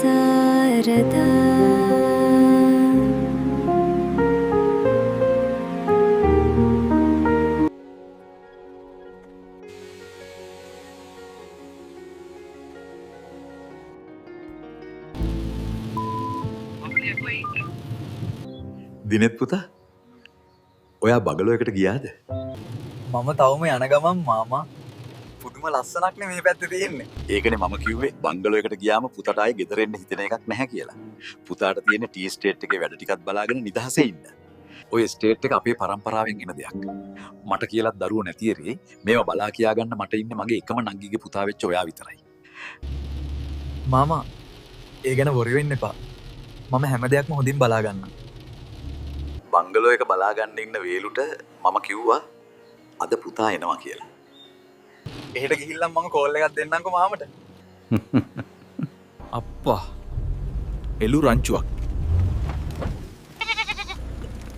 सारदा දිනෙත් පුතා ඔයා බගලෝ එකට ගියාද? මම තවම යන ගමන් මාමා පුදුම ලස්සනක්නේ මේ පැත්තේ තියෙන්නේ. ඒකනේ මම කිව්වේ බංගලෝ එකට ගියාම පුතාට ආයේ ගෙදර එන්න හිතෙන එකක් නැහැ කියලා. පුතාට තියෙන ටී ස්ටේට් එකේ වැඩ ටිකක් බලාගෙන නිදහසේ ඉන්න. ඔය ස්ටේට් එක අපේ පරම්පරාවෙන් එන දෙයක්. මට කියලාත් දරුවෝ නැති එරේ මේවා බලා කියා ගන්න මට ඉන්නේ මගේ එකම නංගිගේ පුතා වෙච්ච ඔයා විතරයි. මාමා ඒ ගැන වොරි වෙන්න එපා. මම හැම දෙයක්ම හොඳින් බලා ගන්නම්. බංගලෝ එක බලා ගන්න ඉන්න වේලුට මම කිව්වා අද පුතා එනවා කියලා. එහෙට ගිහිල්ලා මම කෝල් එකක් දෙන්නම්කෝ මාමට. අප්පා එළු රංචුවක්.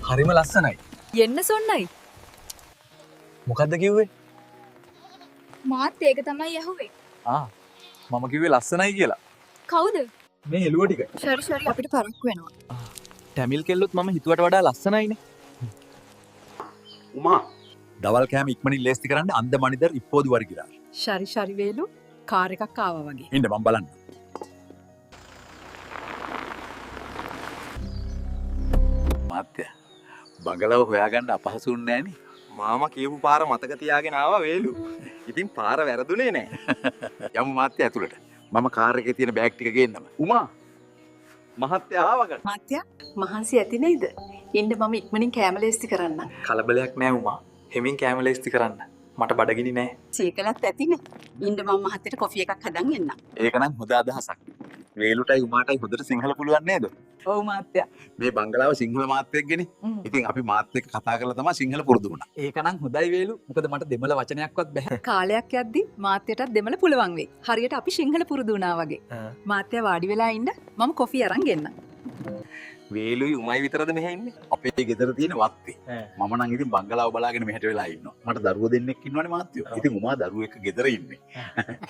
හරිම ලස්සනයි. එන්න සොන්නයි. මොකද්ද කිව්වේ? මාත් ඒක තමයි ඇහුවේ. මම කිව්වේ ලස්සනයි කියලා. කවුද? මේ එළුව ටික. ශරි අපිට පරක්කු වෙනවා. ටැමිල් කෙල්ලොත් මම හිතුවට වඩා ලස්සනයිනේ. උමා දවල් කෑම ඉක්මනින් ලේස්ති කරන්න අන්දමනිදර් ඉප්පෝදි වර්ගිරා. ශරි වේලු කාර් එකක් ආවා වගේ. ඉන්න මම බලන්න. මාත්‍ය බංගලව හොයාගන්න අපහසුුන් නෑනේ. මාමා කියපු පාර මතක තියාගෙන ආවා වේලු. ඉතින් පාර වැරදුනේ නෑ. යමු මාත්‍ය ඇතුළට. මම කාර් එකේ තියෙන බෑග් ටික ගේන්නම. උමා මහත්තයා ආවකට. මාත්‍යා මහන්සි ඇති නේද? ඉන්න මම ඉක්මනින් කැම ලේස්ති කරන්නම්. කලබලයක් නෑ උමා. හෙමින් කැම ලේස්ති කරන්න. මට බඩගිනි නෑ. සීකලත් ඇතිනේ. ඉන්න මම මහත්තයට කොෆි එකක් හදන් එන්නම්. ඒක නම් හොඳ අදහසක්. වේලුටයි උමාටයි හොඳට සිංහල පුළුවන් නේද? ඔව් මාත්‍යා. මේ බංගලාව සිංහල මාත්‍යෙක්ගෙන. ඉතින් අපි මාත් එක්ක කතා කරලා තමයි සිංහල පුරුදු වුණා. ඒක නම් හොඳයි වේලු. මොකද මට දෙමළ වචනයක්වත් බැහැ. කාලයක් යද්දි මාත්‍යයටත් දෙමළ පුළුවන් වෙයි. හරියට අපි සිංහල පුරුදු වුණා වගේ. මාත්‍යා වාඩි වෙලා ඉන්න මම කොෆි අරන් ගෙන්නම්. වේලුයි උමයි විතරද මෙහෙ ඉන්නේ? අපේ ගෙදර තියෙන වත්තේ. මම නම් ඉතින් බංගලාව බලාගෙන මෙහෙට වෙලා ඉන්නවා. මට දරුවෝ දෙන්නෙක් ඉන්නවනේ මාත්‍යෝ. ඉතින් උමා දරුවෝ එක්ක ගෙදර ඉන්නේ.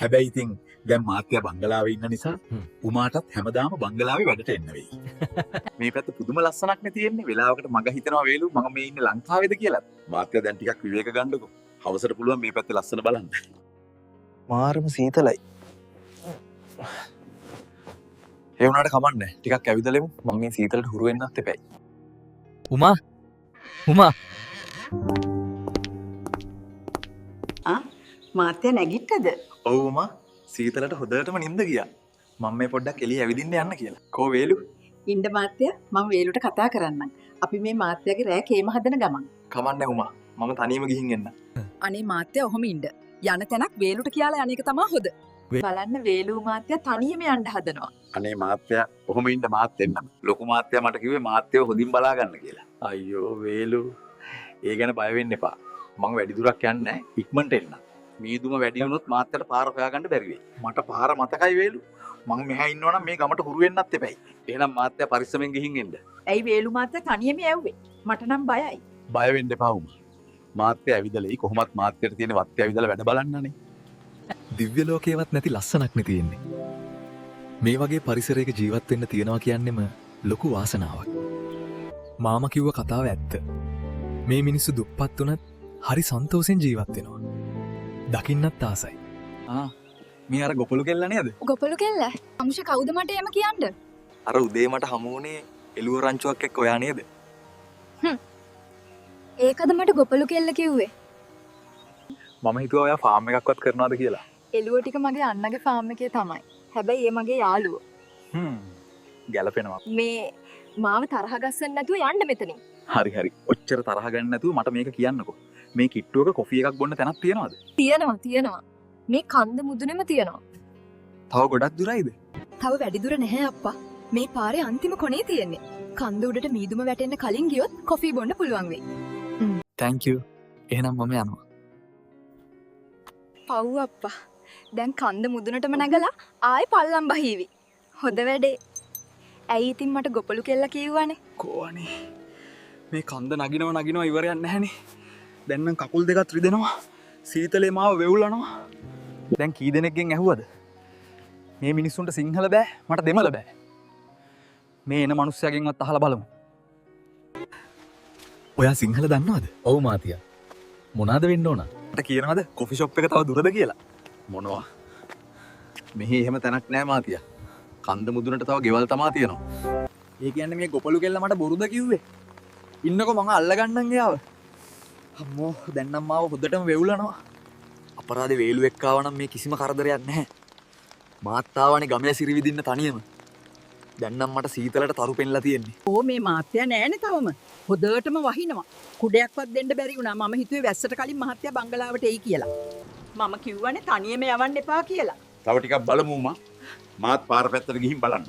හැබැයි ඉතින් දැන් මාත්‍යා බංගලාවේ ඉන්න නිසා උමාටත් හැමදාම බංගලාවේ වැඩට එන්න වෙයි. මේ පැත්ත පුදුම ලස්සනක් නේ තියෙන්නේ. වෙලාවකට මග හිතනවා වේලු මම මේ ඉන්නේ ලංකාවේද කියලා. මාත්‍යා දැන් ටිකක් විවේක ගන්නකො. හවසට පුළුවන් මේ පැත්තේ ලස්සන බලන්න. මාරම සීතලයි. ඒ වුණාට කමන්නේ. ටිකක් ඇවිදලෙමු. මම මේ සීතලට හුරු වෙන්නත් එපැයි. උමා මාත්‍යා නැගිට්ටද? ඔව් උමා සීතලට හොදටම නිින්ද ගියා. මම මේ පොඩ්ඩක් එළිය ඇවිදින්න යන්න කියලා. කෝ වේලු? ඉන්න මාත්‍යා මම වේලුට කතා කරන්නම්. අපි මේ මාත්‍යාගේ රෑ කේම හදන ගමන්. කමන්නේ උමා. මම තනියම ගිහින් එන්න. අනේ මාත්‍යා ඔහොම ඉන්න. යන තැනක් වේලුට කියලා යන එක තමයි හොඳ. බලන්න වේලු මාත්‍යා තනියම යන්න හදනවා. අනේ මාත්‍යා කොහොම ඉන්න මාත් එන්නම්. ලොකු මාත්‍යා මට කිව්වේ මාත්‍යව හොඳින් බලා ගන්න කියලා. අයියෝ වේලු. ඒ ගැන බය වෙන්න එපා. මම වැඩි දුරක් යන්නේ නැහැ. ඉක්මනට එන්න. මීදුම වැඩි වුණොත් මාත්‍යට පාර හොයාගන්න බැරි වෙයි. මට පාර මතකයි වේලු. මම මෙහා ඉන්නවනම් මේ ගමට හුරු වෙන්නත් එපැයි. එහෙනම් මාත්‍යා පරිස්සමෙන් ගිහින් එන්න. ඇයි වේලු මාත්‍යා තනියම යව්වේ? මට නම් බයයි. බය වෙන්න එපා උමා. මාත්‍යා ඇවිදලා කොහොමත් මාත්‍යට තියෙන වත්තේ ඇවිදලා වැඩ බලන්නනේ. දිව්‍ය ලෝකේවත් නැති ලස්සනක් නේ තියෙන්නේ. මේ වගේ පරිසරයක ජීවත් වෙන්න තියනවා කියන්නෙම ලොකු වාසනාවක්. මාමා කිව්ව කතාව ඇත්ත. මේ මිනිස්සු දුප්පත් වුණත් හරි සන්තෝෂෙන් ජීවත් වෙනවා. දකින්නත් ආසයි. මේ අර ගොපලු කෙල්ල නේද? ගොපලු කෙල්ල. අමුෂ කවුද මට එම කියන්න? අර උදේ මට හමු වුණේ එළුව රංචුවක් එක්ක ඔයා නේද? ඒකද මට ගොපලු කෙල්ල කිව්වේ. මම හිතුවා ඔයා ෆාම් එකක්වත් කරනවද කියලා. එළුව ටික මගේ අන්නගේ ෆාම් එකේ තමයි. හැබැයි ඒ මගේ යාළුවෝ. ගැලපෙනවා. මේ මාව තරහ ගස්සන්න නැතුව යන්න මෙතනින්. හරි. ඔච්චර තරහ ගන්න නැතුව මට මේක කියන්නකෝ. මේ කිට්ටුවක කොෆි එකක් බොන්න තැනක් තියෙනවද? තියෙනවා. මේ කන්ද මුදුනේම තියෙනවා. තව ගොඩක් දුරයිද? තව වැඩි දුර නැහැ අප්පා. මේ පාරේ අන්තිම කොනේ තියෙන්නේ. කන්ද උඩට මීදුම වැටෙන්න කලින් ගියොත් කොෆි බොන්න පුළුවන් වෙයි. thank you. එහෙනම් මම යනවා. පව් අප්පා. දැන් කන්ද මුදුනටම නැගලා ආයෙ පල්ලම් බහීවි. හොඳ වැඩේ. ඇයි ඉතින් මට ගොපලු කෙල්ල කිව්වනේ? කෝවනේ. මේ කන්ද නගිනවා ඉවරයක් නැහැනේ. දැන් නම් කකුල් දෙකත් රිදෙනවා. සීතලේ මාව වෙවුලනවා. දැන් කී දෙනෙක්ගෙන් ඇහුවද? මේ මිනිස්සුන්ට සිංහල බෑ මට දෙමළ බෑ. මේ එන මනුස්සයගෙන්වත් අහලා බලමු. ඔයා සිංහල දන්නවද? ඔව් මාතියා. මොනාද වෙන්න ඕන? මට කියනවාද කොෆි ෂොප් එක තව දුරද කියලා? මොනවා මෙහි එහෙම තැනක් නෑ මාතියා. කන්ද මුදුනට තව ගෙවල් තමා තියෙනවා. ඒ කියන්නේ මේ ගොපලු කෙල්ල මට බොරුද කිව්වේ? ඉන්නකො මං අල්ලගන්නම් ගියාව. අම්මෝ දැන් නම් මාව හොද්දටම වෙවුලනවා. අපරාධේ වේලු එක්කාව නම් මේ කිසිම කරදරයක් නැහැ. මාත් ආවනේ ගමේ සිරි විදින්න තනියම. දැන් නම් මට සීතලට තරු පෙන්ලා තියෙන්නේ. ඕ මේ මාත්‍යා නෑනේ තවම. හොදටම වහිනවා. කුඩයක්වත් දෙන්න බැරි වුණා. මම හිතුවේ වැස්සට කලින් මහත්තයා බංගලාවට එයි කියලා. මම කිව්වනේ තනියම යවන්න එපා කියලා. තව ටිකක් බලමු මාත් පාර පැත්තට ගිහින් බලන්න.